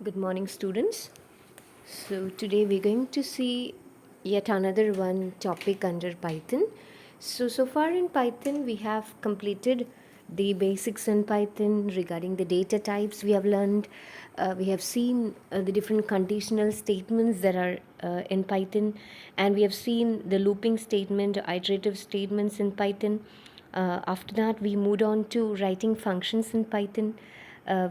Good morning, students. So, today we're going to see yet another one topic under Python. So far in Python, we have completed the basics in Python regarding the data types we have learned. We have seen the different conditional statements that are in Python, and we have seen the looping statement, iterative statements in Python. After that, we moved on to writing functions in Python.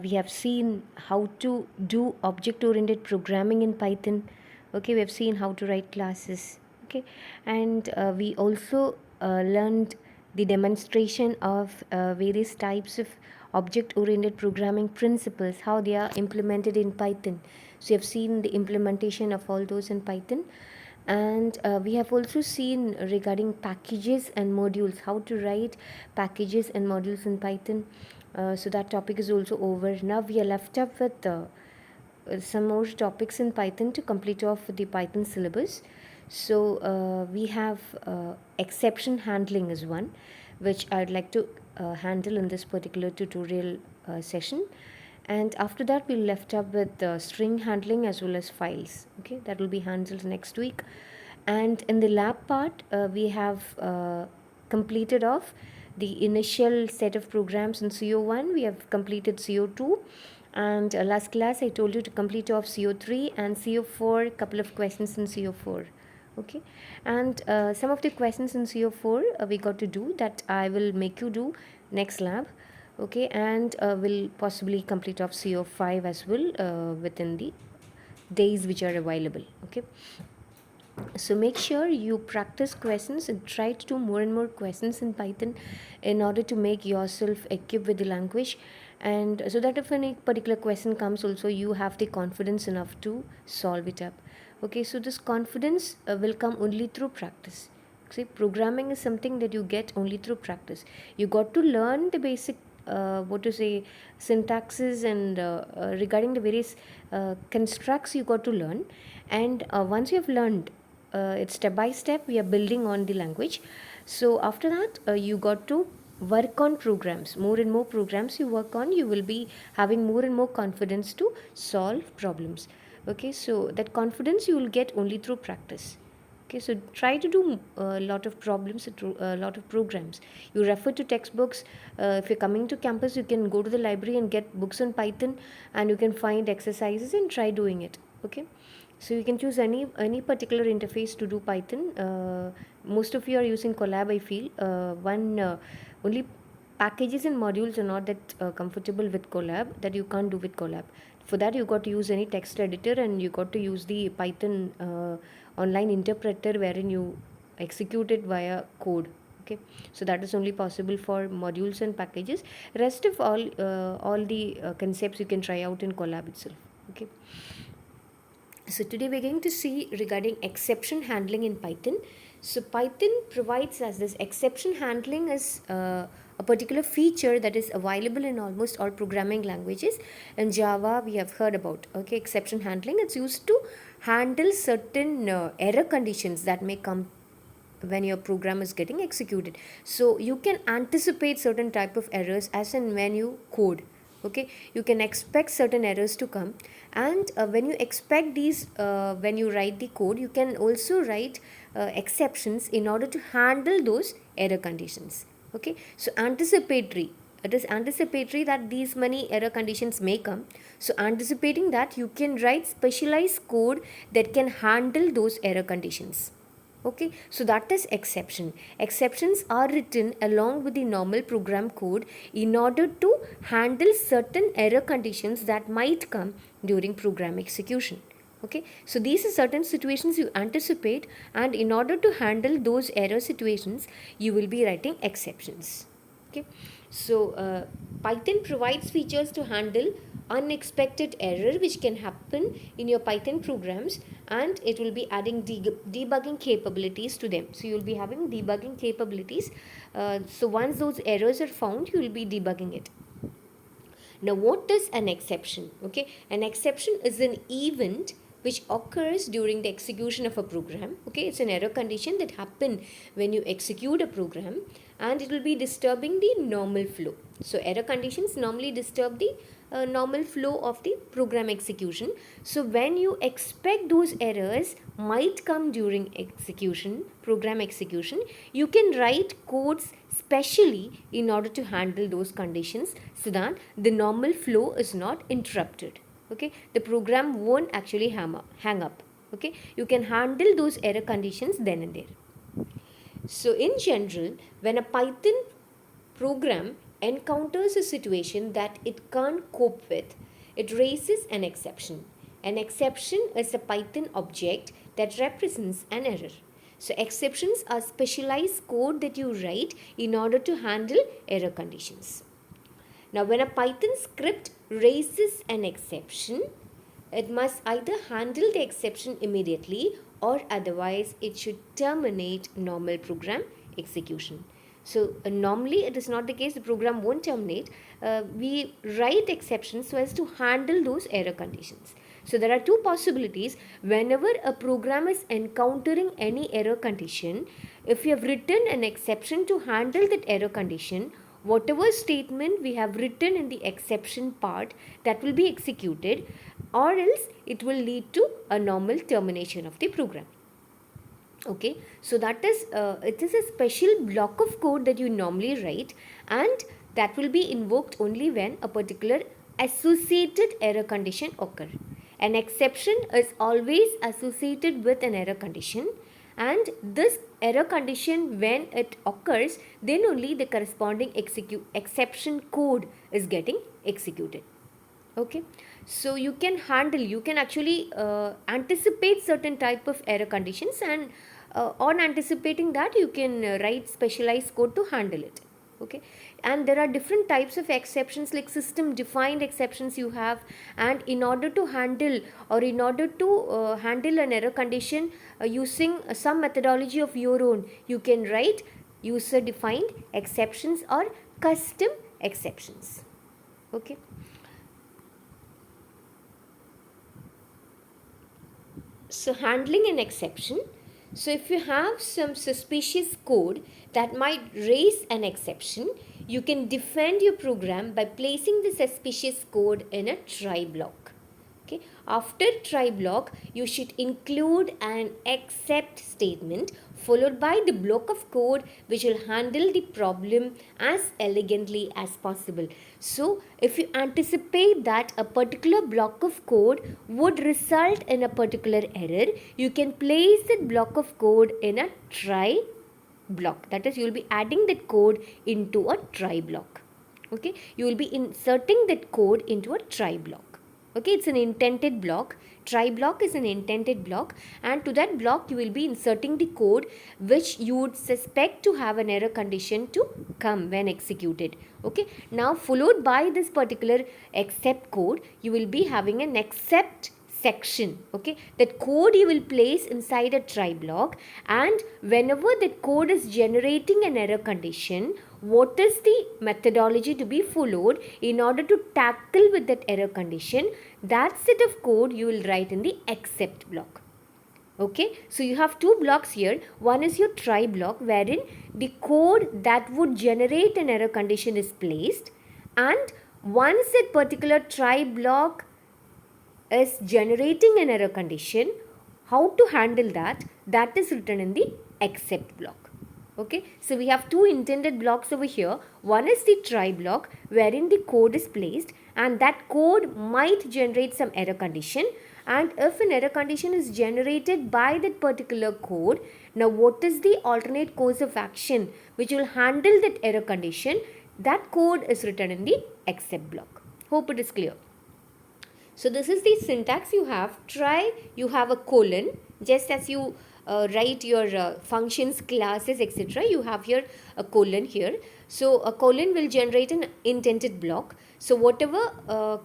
We have seen how to do object oriented programming in Python. Okay, we have seen how to write classes. Okay, and we also learned the demonstration of various types of object oriented programming principles, how they are implemented in Python. So you have seen the implementation of all those in Python. And we have also seen regarding packages and modules, how to write packages and modules in Python. So that topic is also over. Now we are left up with some more topics in Python to complete off the Python syllabus. So we have exception handling is one, which I'd like to handle in this particular tutorial session. And after that, we'll left up with string handling as well as files. Okay, that will be handled next week. And in the lab part, we have completed off the initial set of programs in CO1. We have completed CO2, and last class I told you to complete off CO3 and CO4, couple of questions in CO4. Okay, and some of the questions in CO4 we got to do that I will make you do next lab. Okay, and will possibly complete off CO5 as well within the days which are available. Okay, so make sure you practice questions and try to do more and more questions in Python in order to make yourself equipped with the language, and so that if any particular question comes also you have the confidence enough to solve it up. Okay, so this confidence will come only through practice. See, programming is something that you get only through practice. You got to learn the basic what to say syntaxes and regarding the various constructs you got to learn, and once you have learned it's step by step we are building on the language. So after that you got to work on programs, more and more programs you work on, you will be having more and more confidence to solve problems. Okay, so that confidence you will get only through practice. Okay, so try to do a lot of problems, a lot of programs. You refer to textbooks. If you're coming to campus, you can go to the library and get books on Python, and you can find exercises and try doing it. Okay, so you can choose any particular interface to do Python. Most of you are using Colab, I feel. One only packages and modules are not that comfortable with Colab, that you can't do with Colab. For that you got to use any text editor, and you got to use the Python online interpreter wherein you execute it via code. Okay, so that is only possible for modules and packages. Rest of all the concepts you can try out in Colab itself. Okay, so today we're going to see regarding exception handling in Python. So Python provides us this exception handling as a particular feature that is available in almost all programming languages. In Java, we have heard about, okay, exception handling. It's used to handle certain error conditions that may come when your program is getting executed. So you can anticipate certain type of errors as and when you code. Okay, you can expect certain errors to come, and when you expect these when you write the code, you can also write exceptions in order to handle those error conditions. Okay, so anticipatory, it is anticipatory that these many error conditions may come. So anticipating that, you can write specialized code that can handle those error conditions. Okay, so that is exception. Exceptions are written along with the normal program code in order to handle certain error conditions that might come during program execution. Okay, so these are certain situations you anticipate, and in order to handle those error situations you will be writing exceptions. Okay, so Python provides features to handle unexpected error which can happen in your Python programs, and it will be adding debugging capabilities to them. So you will be having debugging capabilities. So once those errors are found, you will be debugging it. Now, what is an exception? Okay, an exception is an event which occurs during the execution of a program. Okay, it's an error condition that happen when you execute a program, and it will be disturbing the normal flow. So error conditions normally disturb the normal flow of the program execution. So when you expect those errors might come during execution, program execution, you can write codes specially in order to handle those conditions so that the normal flow is not interrupted. Okay, the program won't actually hang up. Okay, you can handle those error conditions then and there. So in general, when a Python program encounters a situation that it can't cope with, it raises an exception. An exception is a Python object that represents an error. So exceptions are specialized code that you write in order to handle error conditions. Now when a Python script raises an exception, it must either handle the exception immediately or otherwise it should terminate normal program execution. So normally it is not the case, the program won't terminate. We write exceptions so as to handle those error conditions. So there are two possibilities. Whenever a program is encountering any error condition, if you have written an exception to handle that error condition, whatever statement we have written in the exception part, that will be executed, or else it will lead to a normal termination of the program. Okay, so that is it is a special block of code that you normally write, and that will be invoked only when a particular associated error condition occur. An exception is always associated with an error condition, and this error condition, when it occurs, then only the corresponding exception code is getting executed. Okay, so you can actually anticipate certain type of error conditions, and on anticipating that you can write specialized code to handle it. Okay, and there are different types of exceptions, like system defined exceptions you have, and in order to handle an error condition using some methodology of your own, you can write user defined exceptions or custom exceptions. Okay. So handling an exception. So if you have some suspicious code that might raise an exception, you can defend your program by placing the suspicious code in a try block. Okay. After try block, you should include an except statement followed by the block of code which will handle the problem as elegantly as possible. So if you anticipate that a particular block of code would result in a particular error, you can place that block of code in a try block. That is, you will be adding that code into a try block. Okay, you will be inserting that code into a try block. Okay, it's an indented block. Try block is an indented block, and to that block you will be inserting the code which you would suspect to have an error condition to come when executed. Okay, now followed by this particular except code, you will be having an except section. Okay, that code you will place inside a try block, and whenever that code is generating an error condition, what is the methodology to be followed in order to tackle with that error condition, that set of code you will write in the except block. Okay, so you have two blocks here. One is your try block, wherein the code that would generate an error condition is placed, and once that particular try block is generating an error condition, how to handle that is written in the except block. Okay, so we have two intended blocks over here. One is the try block, wherein the code is placed, and that code might generate some error condition, and if an error condition is generated by that particular code, now what is the alternate course of action which will handle that error condition, that code is written in the except block. Hope it is clear. So this is the syntax you have. Try, you have a colon, just as you write your functions, classes, etc. You have here a colon here. So a colon will generate an indented block. So whatever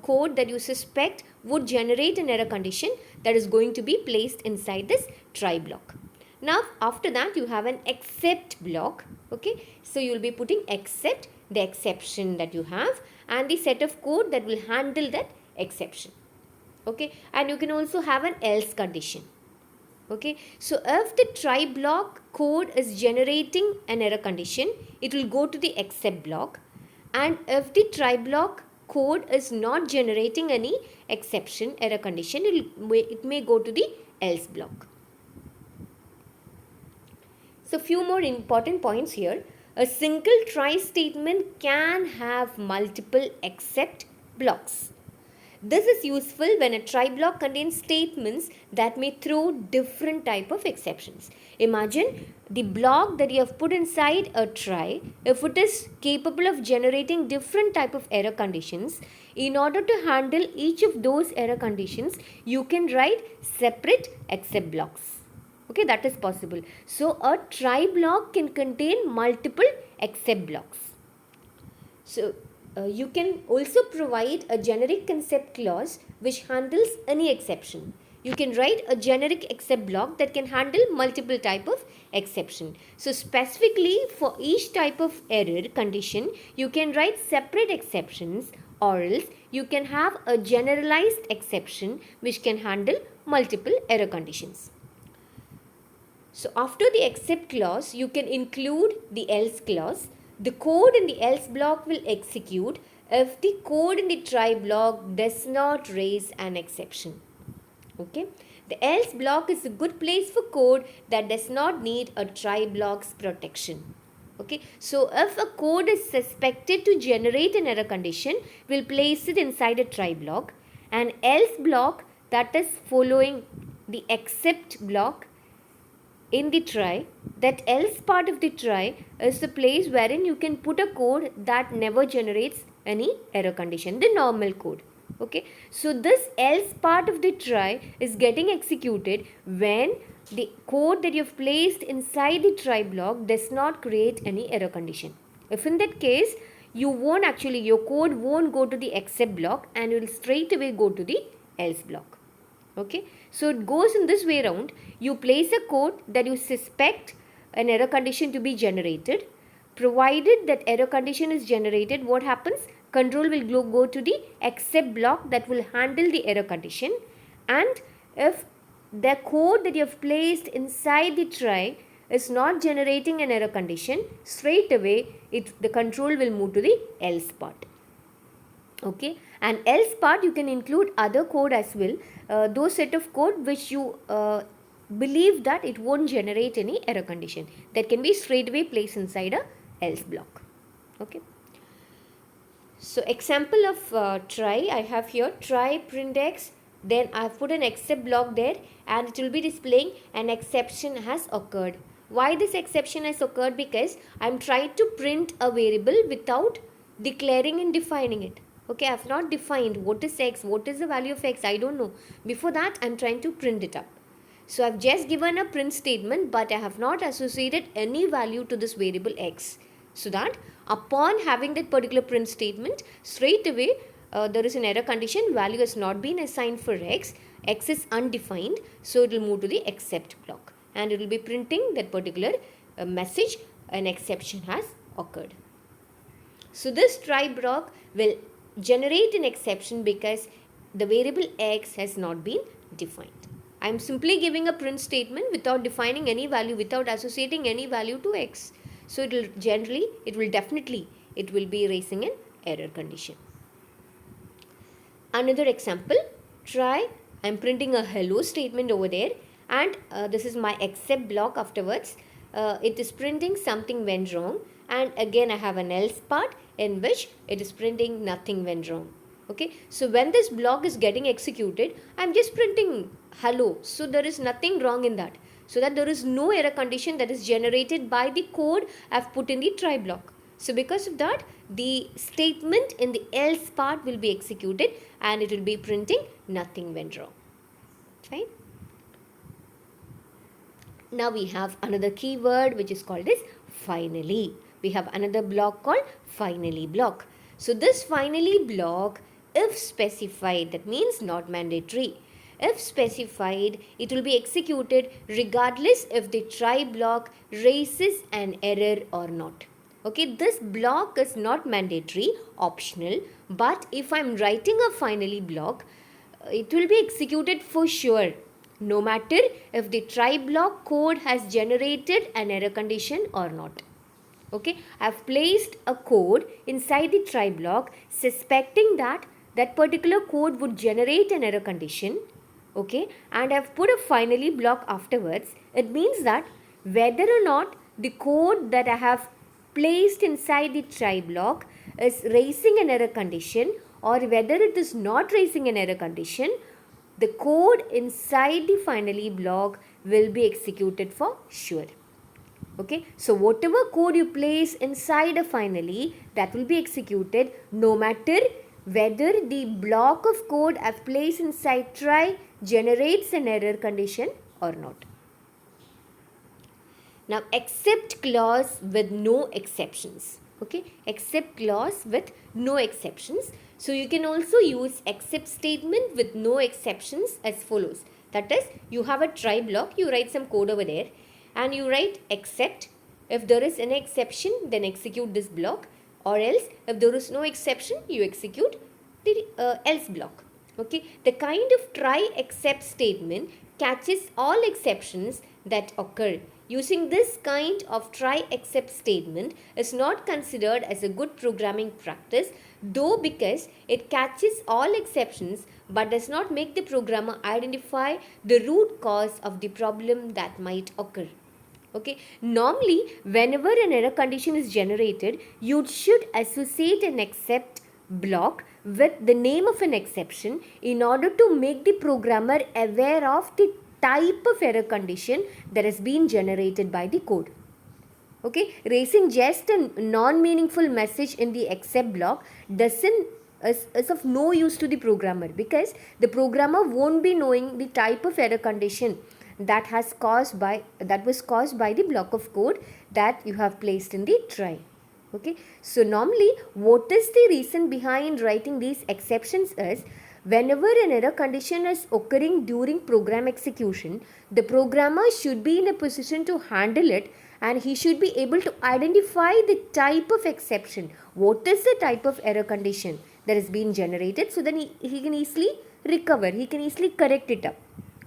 code that you suspect would generate an error condition, that is going to be placed inside this try block. Now after that you have an except block. Okay, so you will be putting except the exception that you have and the set of code that will handle that exception. Okay, and you can also have an else condition. Okay, so if the try block code is generating an error condition, it will go to the except block, and if the try block code is not generating any exception error condition, it may go to the else block. So few more important points here. A single try statement can have multiple except blocks. This is useful when a try block contains statements that may throw different type of exceptions. Imagine the block that you have put inside a try, if it is capable of generating different type of error conditions, in order to handle each of those error conditions, you can write separate except blocks. Okay, that is possible. So a try block can contain multiple except blocks. So you can also provide a generic concept clause which handles any exception. You can write a generic except block that can handle multiple type of exception. So specifically for each type of error condition, you can write separate exceptions, or else you can have a generalized exception which can handle multiple error conditions. So after the except clause, you can include the else clause. The code in the else block will execute if the code in the try block does not raise an exception. Okay. The else block is a good place for code that does not need a try block's protection. Okay. So if a code is suspected to generate an error condition, we'll place it inside a try block. An else block that is following the except block in the try, that else part of the try is the place wherein you can put a code that never generates any error condition, the normal code. Okay, so this else part of the try is getting executed when the code that you've placed inside the try block does not create any error condition. If in that case, your code won't go to the except block and it will straight away go to the else block. Okay, so it goes in this way around. You place a code that you suspect an error condition to be generated. Provided that error condition is generated, what happens? Control will go to the except block that will handle the error condition. And if the code that you have placed inside the try is not generating an error condition, straight away the control will move to the else part. Okay, and else part you can include other code as well, those set of code which you believe that it won't generate any error condition, that can be straight away placed inside a else block. Okay, so example of try I have here, try print x, then I have put an except block there and it will be displaying an exception has occurred. Why this exception has occurred? Because I am trying to print a variable without declaring and defining it. Okay, I have not defined what is x, what is the value of x, I don't know. Before that, I am trying to print it up. So I have just given a print statement, but I have not associated any value to this variable x. So that upon having that particular print statement, straight away there is an error condition, value has not been assigned for x is undefined, so it will move to the except block and it will be printing that particular message, an exception has occurred. So this try block will generate an exception because the variable x has not been defined. I am simply giving a print statement without defining any value, without associating any value to x. So it will be raising an error condition. Another example, try, I am printing a hello statement over there and this is my except block afterwards. It is printing something went wrong, and again I have an else part in which it is printing nothing went wrong. Okay, so when this block is getting executed, I am just printing hello, so there is nothing wrong in that, so that there is no error condition that is generated by the code I have put in the try block. So because of that, the statement in the else part will be executed and it will be printing nothing went wrong. Fine. Now we have another keyword which is called as finally. We have another block called finally block. So this finally block, if specified, that means not mandatory. If specified, it will be executed regardless if the try block raises an error or not. Okay, this block is not mandatory, optional, but if I am writing a finally block, it will be executed for sure, no matter if the try block code has generated an error condition or not. Okay, I've placed a code inside the try block suspecting that that particular code would generate an error condition. Okay, and I've put a finally block afterwards. It means that whether or not the code that I have placed inside the try block is raising an error condition or whether it is not raising an error condition, the code inside the finally block will be executed for sure. Okay, so whatever code you place inside a finally, that will be executed no matter whether the block of code I've placed inside try generates an error condition or not. Now, except clause with no exceptions. Okay, except clause with no exceptions. So, you can also use except statement with no exceptions as follows. That is, you have a try block, you write some code over there and you write except. If there is an exception, then execute this block, or else if there is no exception, you execute the else block. Okay, the kind of try except statement catches all exceptions that occur. Using this kind of try except statement is not considered as a good programming practice, though, because it catches all exceptions but does not make the programmer identify the root cause of the problem that might occur. Okay, normally whenever an error condition is generated, you should associate an except block with the name of an exception in order to make the programmer aware of the type of error condition that has been generated by the code. Okay, raising just a non-meaningful message in the except block is of no use to the programmer, because the programmer won't be knowing the type of error condition that was caused by the block of code that you have placed in the try. Okay, so normally what is the reason behind writing these exceptions is, whenever an error condition is occurring during program execution, the programmer should be in a position to handle it and he should be able to identify the type of exception. What is the type of error condition that is being generated, so then he can easily recover, he can easily correct it up.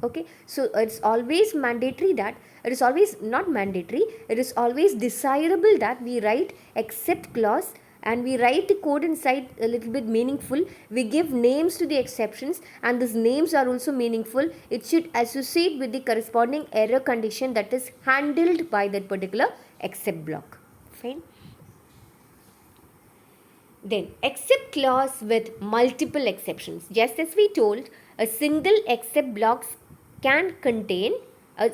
Okay, so it's always mandatory that, it is always not mandatory, it is always desirable that we write except clause and we write the code inside a little bit meaningful. We give names to the exceptions and these names are also meaningful. It should associate with the corresponding error condition that is handled by that particular except block. Fine. Then except clause with multiple exceptions. Just as we told, a single except block can contain a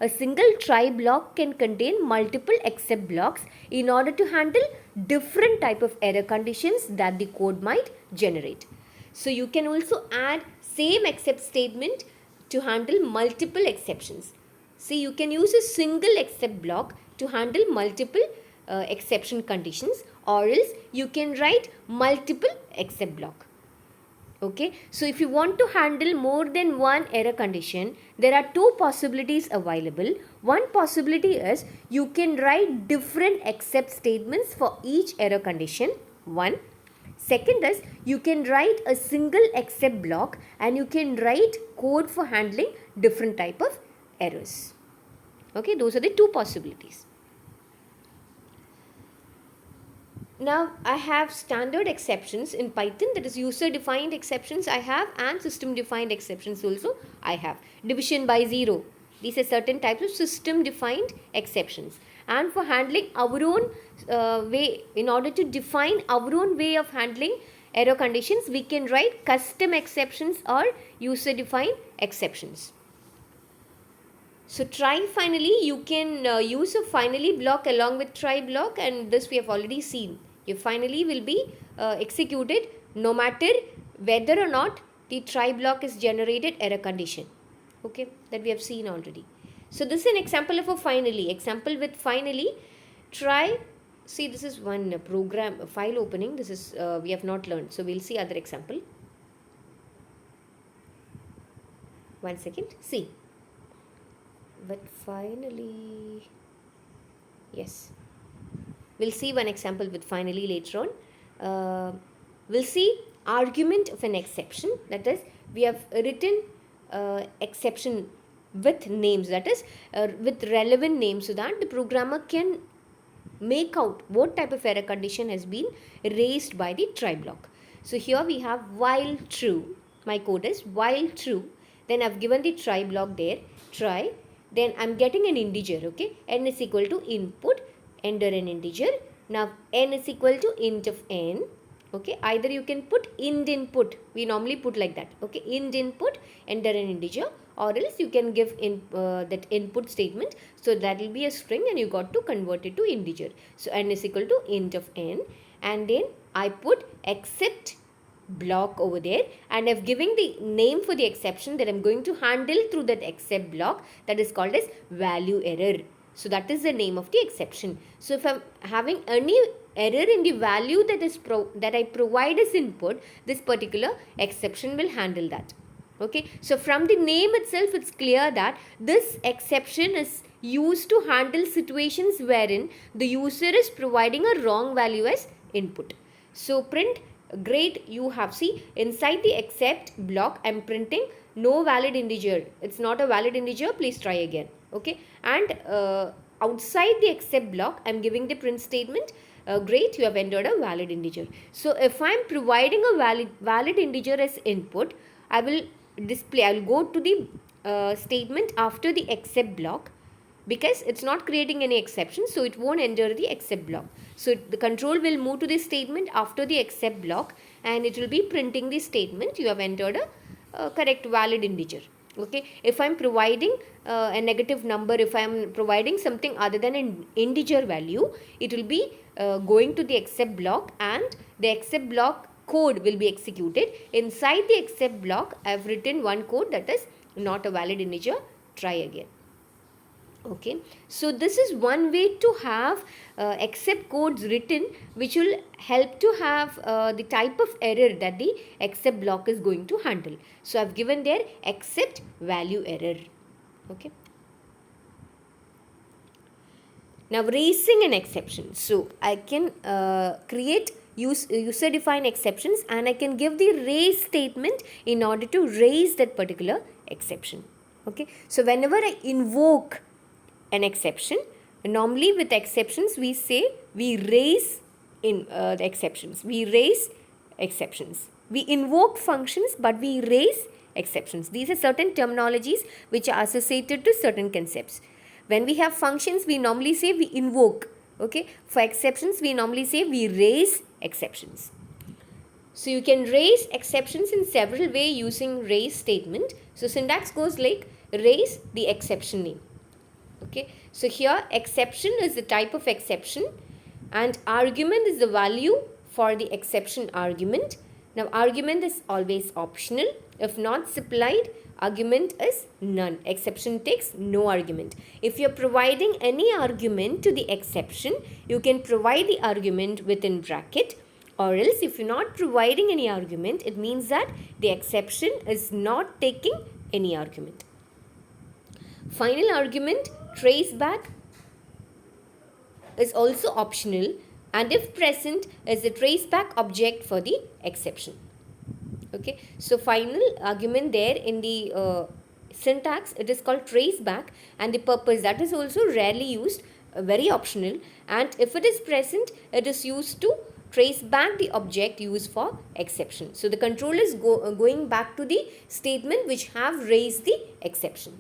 single try block can contain multiple except blocks in order to handle different type of error conditions that the code might generate. So you can also add same except statement to handle multiple exceptions. See, you can use a single except block to handle multiple exception conditions, or else you can write multiple except block. Okay, so if you want to handle more than one error condition, there are two possibilities available. One possibility is you can write different except statements for each error condition. One. Second is you can write a single except block and you can write code for handling different type of errors. Okay, those are the two possibilities. Now, I have standard exceptions in Python, that is user defined exceptions I have, and system defined exceptions also I have. Division by zero, these are certain types of system defined exceptions. And for handling our own way, in order to define our own way of handling error conditions, we can write custom exceptions or user defined exceptions. So try finally, you can use a finally block along with try block, and this we have already seen. Your finally will be executed no matter whether or not the try block is generated error condition. Okay, that we have seen already. So this is an example of a finally. Example with finally, try. See, this is one program file opening. This is we have not learned. So we'll see other example. One second. See. But finally, yes, we'll see one example with finally later on. We'll see argument of an exception, that is we have written exception with names, that is with relevant names, so that the programmer can make out what type of error condition has been raised by the try block. So here we have while true, my code is while true, then I've given the try block there, try, then I'm getting an integer, okay, n is equal to input, enter an integer. Now n is equal to int of n, okay, either you can put int input, we normally put like that, okay, int input, enter an integer, or else you can give that input statement, so that will be a string and you got to convert it to integer. So n is equal to int of n, and then I put except block over there, and I've given the name for the exception that I'm going to handle through that except block, that is called as value error. So that is the name of the exception. So if I'm having any error in the value that I provide as input, this particular exception will handle that. Okay, so from the name itself, it's clear that this exception is used to handle situations wherein the user is providing a wrong value as input. So print, great, you have, see, inside the except block I'm printing no valid integer, it's not a valid integer, please try again, okay, and outside the except block I'm giving the print statement, great, you have entered a valid integer. So if I'm providing a valid integer as input, I will go to the statement after the except block, because it's not creating any exception, so it won't enter the except block. So the control will move to the statement after the except block, and it will be printing the statement you have entered a correct valid integer. Okay, if I'm providing a negative number, if I'm providing something other than an integer value, it will be going to the except block, and the except block code will be executed. Inside the except block, I have written one code that is not a valid integer, try again. Okay, so this is one way to have except codes written, which will help to have the type of error that the except block is going to handle. So I've given there except value error. Okay, now raising an exception. So I can create user defined exceptions, and I can give the raise statement in order to raise that particular exception. Okay, so whenever I invoke an exception, normally with exceptions we say we raise in the exceptions, we raise exceptions, we invoke functions but we raise exceptions. These are certain terminologies which are associated to certain concepts. When we have functions, we normally say we invoke, okay, for exceptions we normally say we raise exceptions. So you can raise exceptions in several ways using raise statement. So syntax goes like raise the exception name. Okay, so here exception is the type of exception, and argument is the value for the exception argument. Now argument is always optional. If not supplied, argument is none. Exception takes no argument. If you are providing any argument to the exception, you can provide the argument within bracket, or else if you are not providing any argument, it means that the exception is not taking any argument. Final argument, traceback, is also optional, and if present is a traceback object for the exception. Okay, so final argument there in the syntax, it is called traceback, and the purpose, that is also rarely used, very optional, and if it is present, it is used to trace back the object used for exception. So the control is going back to the statement which have raised the exception.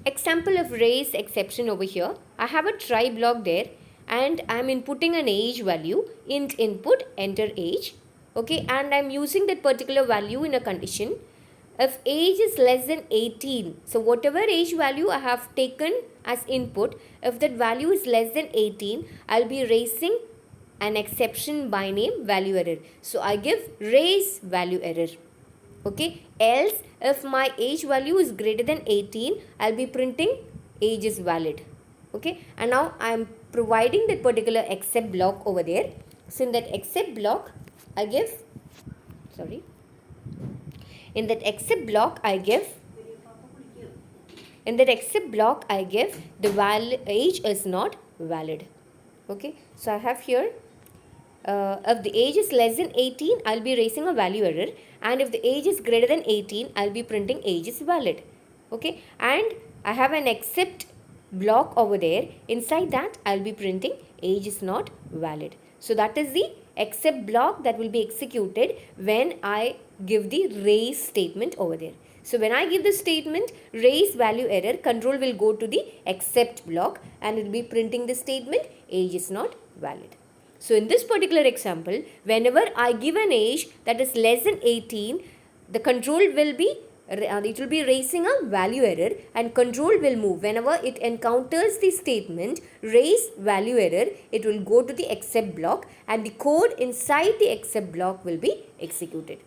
Example of raise exception over here, I have a try block there, and I am inputting an age value, int input, enter age. Okay, and I am using that particular value in a condition. If age is less than 18, so whatever age value I have taken as input, if that value is less than 18, I will be raising an exception by name value error. So I give raise value error. Okay, else if my age value is greater than 18, I'll be printing age is valid. Okay, and now I'm providing that particular except block over there. So in that except block, I give, in that except block I give the age is not valid. Okay, so I have here, if the age is less than 18, I'll be raising a value error, and if the age is greater than 18, I'll be printing age is valid. Okay, and I have an except block over there. Inside that I'll be printing age is not valid. So that is the except block that will be executed when I give the raise statement over there. So when I give the statement raise value error, control will go to the except block and it will be printing the statement age is not valid. So in this particular example, whenever I give an age that is less than 18, the control will be it will be raising a value error, and control will move whenever it encounters the statement raise value error. It will go to the except block and the code inside the except block will be executed.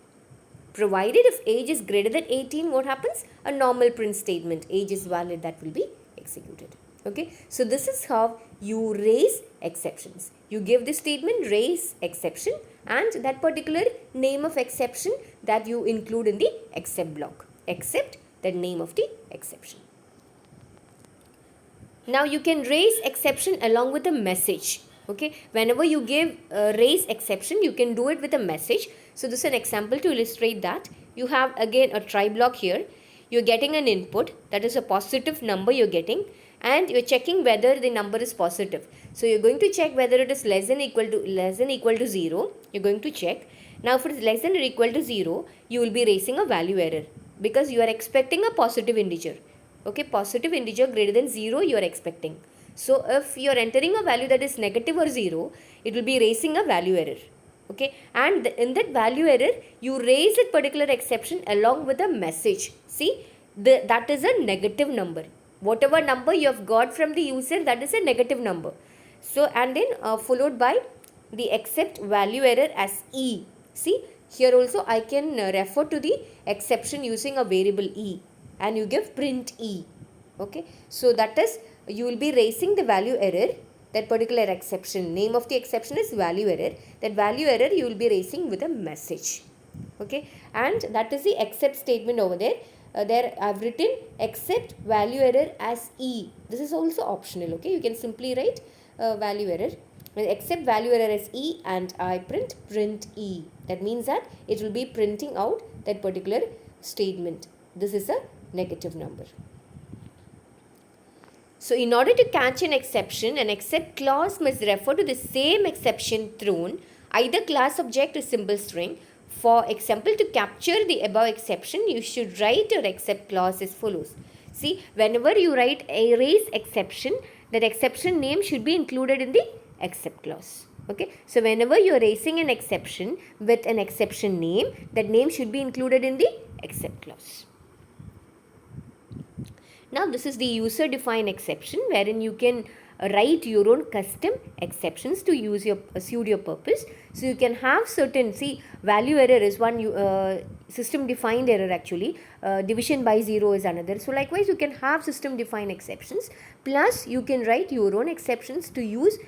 Provided if age is greater than 18, what happens? A normal print statement age is valid that will be executed. Okay, so this is how you raise exceptions. You give the statement raise exception and that particular name of exception that you include in the except block, except the name of the exception. Now you can raise exception along with a message. Okay, whenever you give raise exception, you can do it with a message. So this is an example to illustrate that. You have again a try block here. You're getting an input that is a positive number you're getting, and you're checking whether the number is positive. So you're going to check whether it is less than equal to 0. You're going to check. Now if it is less than or equal to 0, you will be raising a value error because you are expecting a positive integer. Okay, positive integer greater than 0 you are expecting. So if you are entering a value that is negative or 0, it will be raising a value error. Okay, and in that value error, you raise that particular exception along with a message. See, that is a negative number. Whatever number you have got from the user, that is a negative number. So, and then followed by the except value error as E. See, here also I can refer to the exception using a variable E, and you give print E. Okay, so that is, you will be raising the value error, that particular exception. Name of the exception is value error. That value error you will be raising with a message. Okay, and that is the except statement over there. There I have written except value error as E. This is also optional. Okay, you can simply write value error. Except value error as E, and I print E. That means that it will be printing out that particular statement. This is a negative number. So in order to catch an exception, an except clause must refer to the same exception thrown, either class object or symbol string. For example, to capture the above exception, you should write your except clause as follows. See, whenever you write a raise exception, that exception name should be included in the except clause. Okay, so whenever you are raising an exception with an exception name, that name should be included in the except clause. Now this is the user defined exception, wherein you can write your own custom exceptions to suit your purpose. So you can have certain, see, value error is one, system defined error actually, division by 0 is another. So likewise you can have system defined exceptions, plus you can write your own exceptions to use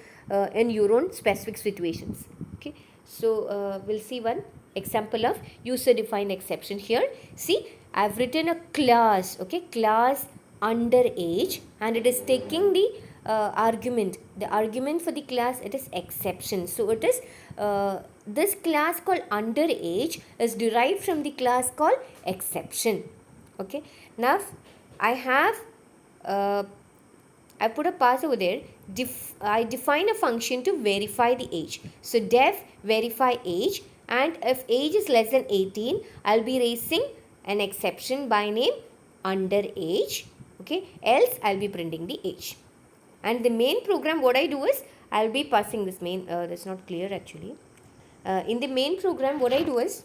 in your own specific situations. Okay, so we'll see one example of user defined exception here. See, I have written a class, okay, class underage, and it is taking the argument. The argument for the class, it is exception. So it is this class called underage is derived from the class called exception. Okay, now I have I put a pass over there. I define a function to verify the age. So def verify age, and if age is less than 18, I'll be raising an exception by name underage. Okay, else I'll be printing the age. And the main program, what I do is, I'll be passing this main, that's not clear actually. In the main program, what I do is,